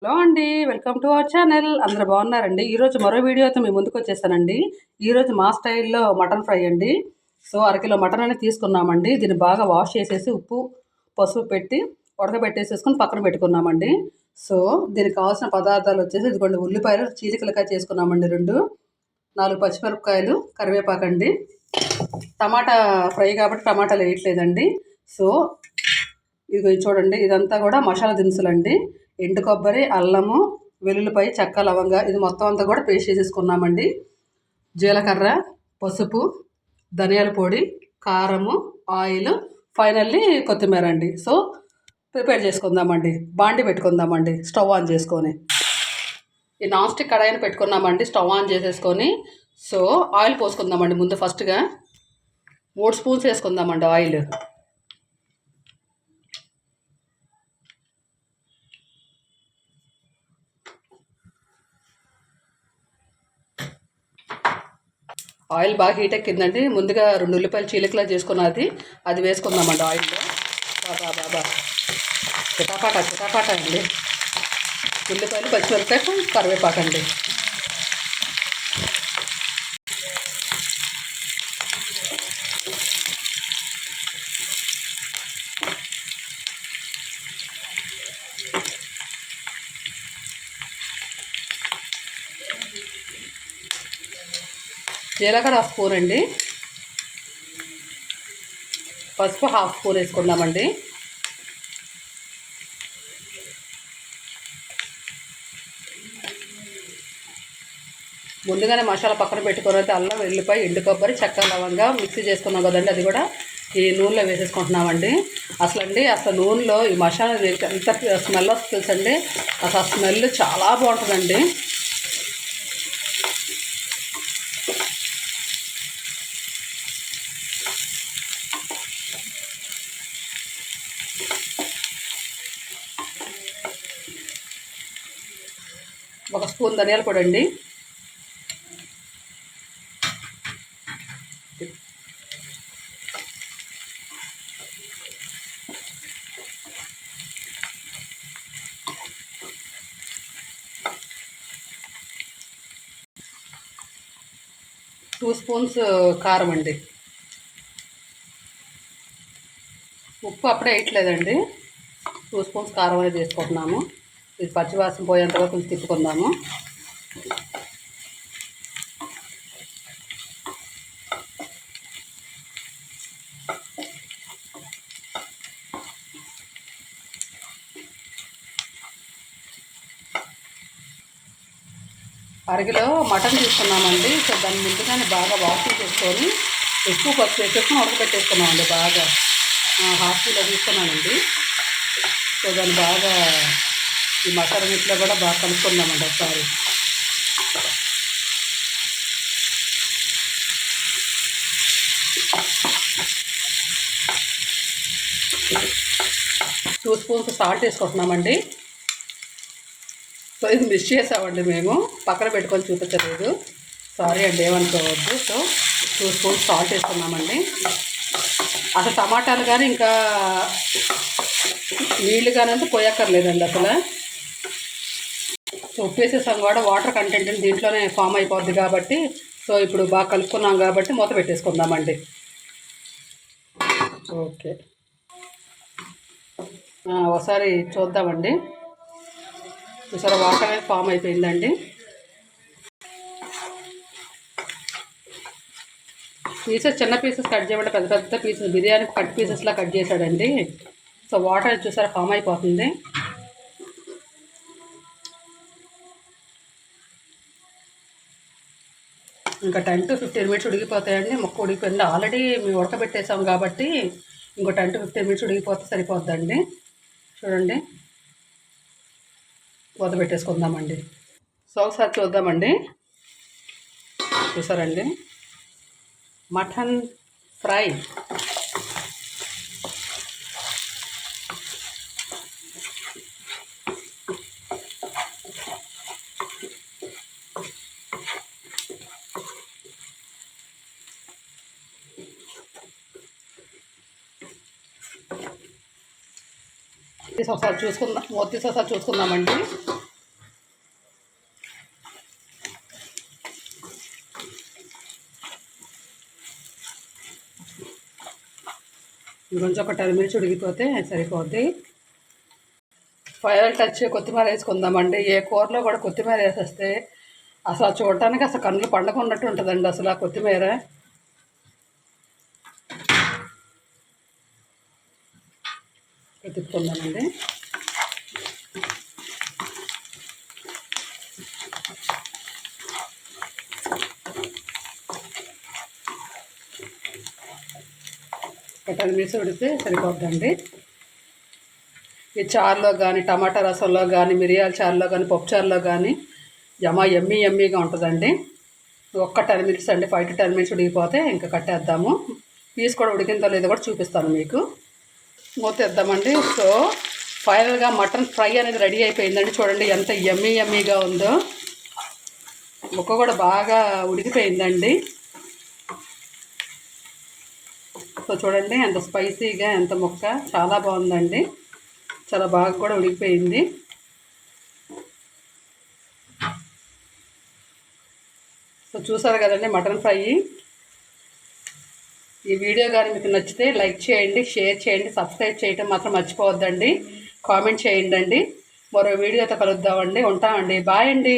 Hello అండి, welcome to our channel. అందరూ బాగున్నారండి. ఈరోజు మరో వీడియోతో మీ ముందుకు వచ్చేసానండి. ఈరోజు మా స్టైల్లో మటన్ ఫ్రై అండి. సో అరకిలో మటన్ అనేది తీసుకున్నామండి. దీన్ని బాగా వాష్ చేసేసి ఉప్పు పసుపు పెట్టి ఉడకబెట్టేసేసుకొని పక్కన పెట్టుకున్నామండి. సో దీనికి కావాల్సిన పదార్థాలు వచ్చేసి ఇదిగోండి, ఉల్లిపాయలు చీలికలుగా చేసుకున్నామండి 2, 4 పచ్చిమిరపకాయలు, కరివేపాకండి. టమాటా ఫ్రై కాబట్టి టమాటాలు వేయట్లేదండి. సో ఇది చూడండి, ఇదంతా కూడా మసాలా దినుసులండి. ఎండు కొబ్బరి, అల్లము, వెల్లుల్లిపాయ, చెక్క, లవంగా, ఇది మొత్తం అంతా కూడా పేస్ట్ చేసేసుకున్నామండి. జీలకర్ర, పసుపు, ధనియాల పొడి, కారము, ఆయిల్, ఫైనల్లీ కొత్తిమీర అండి. సో ప్రిపేర్ చేసుకుందామండి. బాండి పెట్టుకుందామండి స్టవ్ ఆన్ చేసుకొని. ఈ నాన్ స్టిక్ కడాయిని పెట్టుకున్నామండి స్టవ్ ఆన్ చేసేసుకొని. సో ఆయిల్ పోసుకుందామండి. ముందు ఫస్ట్గా 3 స్పూన్స్ వేసుకుందామండి ఆయిల్. ఆయిల్ బాగా హీట్ ఎక్కిందండి. ముందుగా 2 ఉల్లిపాయలు చీలికలా చేసుకున్నది అది వేసుకుందామండి ఆయిల్లో. బాబా చిటాపాట అండి. ఉల్లిపాయలు, పచ్చిమిరపకాయ, కరివేపాకండి. జీలకర్ర 1 స్పూన్ అండి. పసుపు 1/2 స్పూన్ వేసుకుందామండి. ముందుగానే మసాలా పక్కన పెట్టుకొని అయితే అల్లం, వెల్లిపాయ, ఎండు కొబ్బరి, చెక్క, లవంగా మిక్సీ చేసుకున్నాం కదండి, అది కూడా ఈ నూనెలో వేసేసుకుంటున్నామండి. అసలు నూనెలో ఈ మసాలా ఎంత స్మెల్ వస్తుంది తెలుసండి. అసలు ఆ స్మెల్ చాలా బాగుంటుందండి. ఒక స్పూన్ ధనియాల పొడి అండి. టూ స్పూన్స్ కారం అండి. ఉప్పు అప్పుడే వేయట్లేదండి. 2 స్పూన్స్ కారం అనేది వేసుకుంటున్నాము. ఇది పచ్చివాసన పోయేంతగా కొంచెం తిప్పుకుందాము. అరకిలో మటన్ తీసుకున్నామండి. సో దాన్ని ముందుగానే బాగా వాష్ చేసుకొని ఎక్కువ పసుపు వేసేసుకొని ఉడకబెట్టేసుకున్నామండి. బాగా 1/2 కిలో తీసుకున్నానండి. సో దాన్ని బాగా ఈ మసాలా నీటిలో కూడా బాగా కలుపుకుందామండి ఒకసారి. టూ స్పూన్స్ సాల్ట్ వేసుకుంటున్నామండి. సో ఇది మిస్ చేసామండి, మేము పక్కన పెట్టుకొని చూపించలేదు, సారీ అండి, ఏమనుకోవద్దు. సో 2 స్పూన్స్ సాల్ట్ వేసుకున్నామండి. అసలు టమాటాలు కానీ ఇంకా నీళ్ళు కానీ అంతా పోయక్కర్లేదండి అసలు. సో ఉప్పు వేసేసాం కూడా, వాటర్ కంటెంట్ దీంట్లోనే ఫామ్ అయిపోద్ది కాబట్టి. సో ఇప్పుడు బాగా కలుపుకున్నాం కాబట్టి మూత పెట్టేసుకుందామండి. ఓకే, ఒకసారి చూద్దామండి. చూసారా, వాటర్ అనేది ఫామ్ అయిపోయిందండి. పీసెస్ చిన్న పీసెస్ కట్ చేయమంటే పెద్ద పెద్ద పీసెస్ బిర్యానీ కట్ పీసెస్లా కట్ చేశాడండి. సో వాటర్ చూసారా ఫామ్ అయిపోతుంది. ఇంకా 10 to 15 మినిట్స్ ఉడికిపోతాయండి. ముక్క ఉడికిపోయింది ఆల్రెడీ, మేము ఉడకబెట్టేసాం కాబట్టి ఇంకో 10 to 15 మినిట్స్ ఉడికిపోతే సరిపోద్దండి. చూడండి, మూత పెట్టేసుకుందామండి. సో ఒకసారి చూద్దామండి. చూసారండి, మటన్ ఫ్రై. ఒకసారి చూసుకుందాం, మూత తీసి ఒకసారి చూసుకుందామండి. ఇంకొంచెం ఒక 10 మినిట్స్ ఉడికిపోతే సరిపోద్ది. ఫైనల్ టచ్ కొత్తిమీర వేసుకుందామండి. ఏ కూరలో కూడా కొత్తిమీర వేసేస్తే అసలు చూడటానికి అసలు కన్నులు పండగ ఉన్నట్టు ఉంటుందండి అసలు ఆ కొత్తిమీర. తిప్పుకుందామండి. ఒక 10 మినిట్స్ ఉడితే సరిపోద్దండి. ఈ చారులో కానీ, టమాటా రసంలో కానీ, మిరియాల చారులో కానీ, పప్పు చారులో కానీ ఎమ్మీగా ఉంటుందండి. ఒక్క 10 మినిట్స్ అండి, 5 to 10 మినిట్స్ ఉడికిపోతే ఇంకా కట్టేద్దాము. పీస్ కూడా ఉడికిందో లేదో కూడా చూపిస్తాను మీకు. మూతేద్దామండి. సో ఫైనల్గా మటన్ ఫ్రై అనేది రెడీ అయిపోయిందండి. చూడండి ఎంత ఎమ్మీగా ఉందో. ముక్క కూడా బాగా ఉడికిపోయిందండి. సో చూడండి ఎంత స్పైసీగా, ఎంత ముక్క చాలా బాగుందండి. చాలా బాగా కూడా ఉడికిపోయింది. సో చూసారు కదండి మటన్ ఫ్రై. ఈ వీడియో కానీ మీకు నచ్చితే లైక్ చేయండి, షేర్ చేయండి, సబ్స్క్రైబ్ చేయటం మాత్రం మర్చిపోవద్దండి. కామెంట్ చేయండి. మరో వీడియోతో కలుద్దామండి. ఉంటామండి. బాయ్ అండి.